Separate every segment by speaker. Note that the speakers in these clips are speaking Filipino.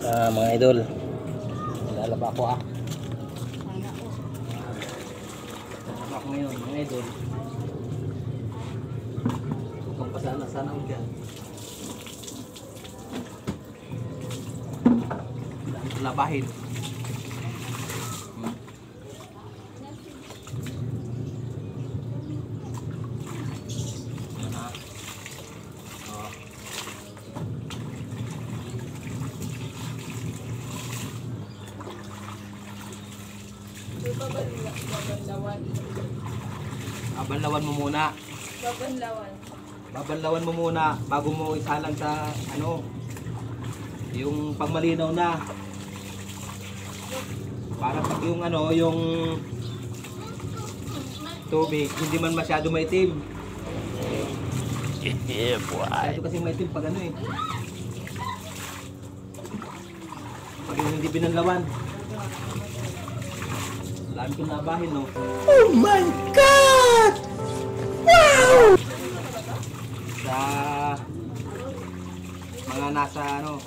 Speaker 1: Mga idol, lalaba ako lalaba ako ngayon mga idol. Kung pasana sana ako dyan. Labahin. Babanlawan mo muna. Babanlawan mo muna bago mo isalang sa ano, yung pangmalinaw na. Para pag yung ano, yung tubig hindi man masyado maitim. Yeah, boy. Masyado kasi maitim pag ano eh. Pag yung hindi binanlawan. Dami kong nabahin, no? Oh my God! Wow! Sa mga nasa ano,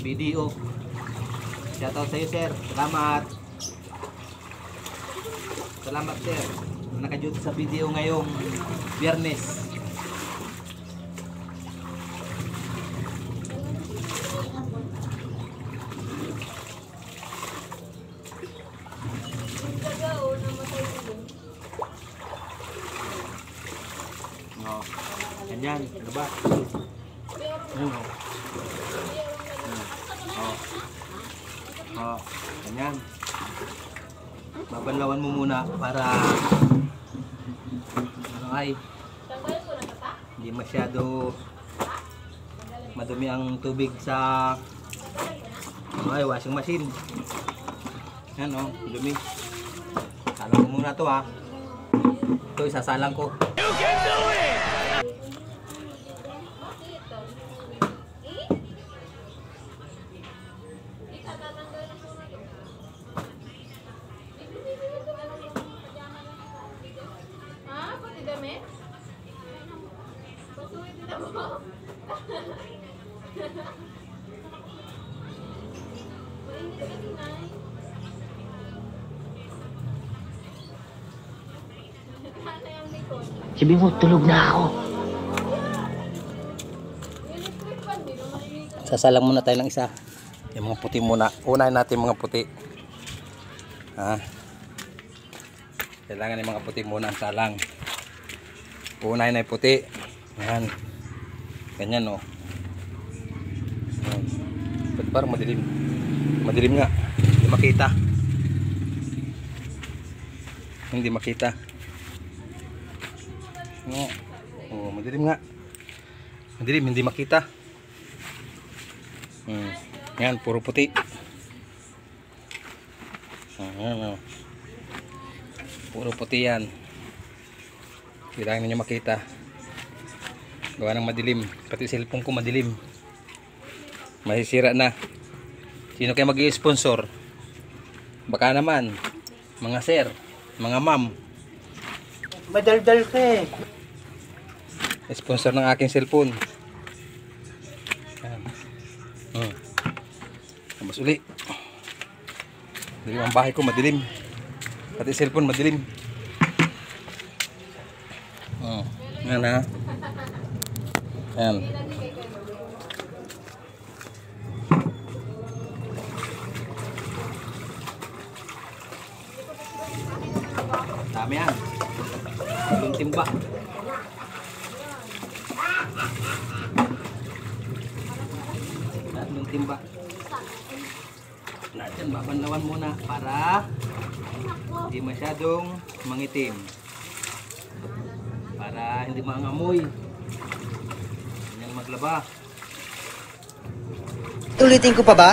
Speaker 1: video. Shoutout sa iyo, sir. Salamat. Salamat, sir. Naka-duty sa video ngayong Biyernes. Oh, ganyan, ano ba? Ganyan. Babanlawan mo muna para ano ay hindi masyado madumi ang tubig sa ay washing machine. Yan oh, dumi. Salang ko muna to ha. Ito isasalang ko. You can do it!
Speaker 2: Sabi mo, tulog na ako.
Speaker 1: Sasalang muna tayo ng isa. Yung mga puti muna. Unahin natin mga puti. Kailangan yung mga puti muna ang salang. Unahin na yung puti. Yan. Ganyan o. Ba't parang madilim? Madilim nga. Hindi makita. Hindi makita. Oh, madilim nga. Madilim, hindi makita. Yan, puro puti. Ayan, puro puti yan. Kailangan ninyo makita. Gawa ng madilim. Pati cellphone ko madilim. Masisira na. Sino kayo mag-i-sponsor? Baka naman mga sir, mga ma'am. Madaldal ka eh. Sponsor ng aking cellphone. Tapos uli. Dilim ang bahay ko, madilim. Pati cellphone madilim. Yan ha. Yan. Dami yan. Yung timba. Yung timba. Natin babanlawan muna para hindi masyadong mangitim. Para hindi mangamoy. Yan maglaba.
Speaker 2: Ulitin ko pa ba?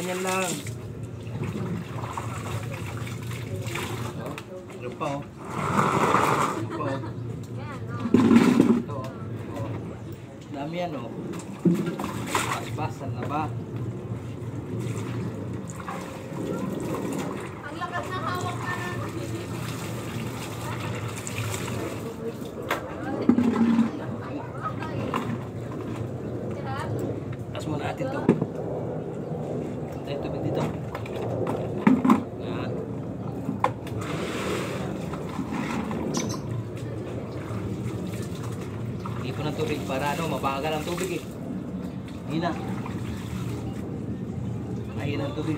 Speaker 1: ganyan lang. Oh, ano pa oh. Ano pa oh. Ito oh. Oh. Dami yan oh. Basbasan na ba?
Speaker 3: Ang lakas na hawak na ng
Speaker 1: Taas muna natin to. Tayo tubig dito. Yan. Ipon ng tubig para ano, mabagal ang tubig eh. Hina. Mahina ang tubig.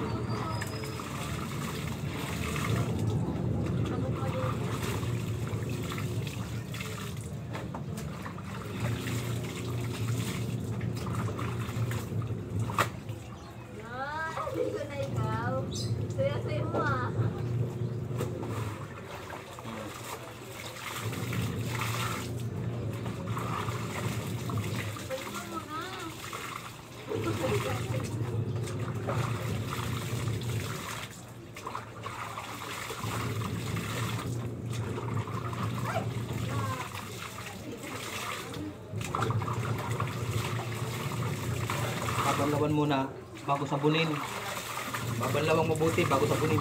Speaker 3: Hindi ko na ikaw. Saya-saya mo ah. Pwede mo na.
Speaker 1: Babanlawan muna bago sabunin. Babanlawang mabuti bago sabunin.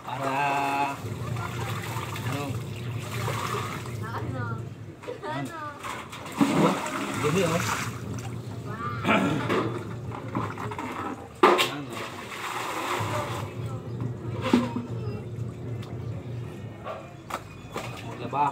Speaker 1: Para ano?
Speaker 3: Ano? Ano?
Speaker 1: Oh, dumi oh. Ano? Maglaba.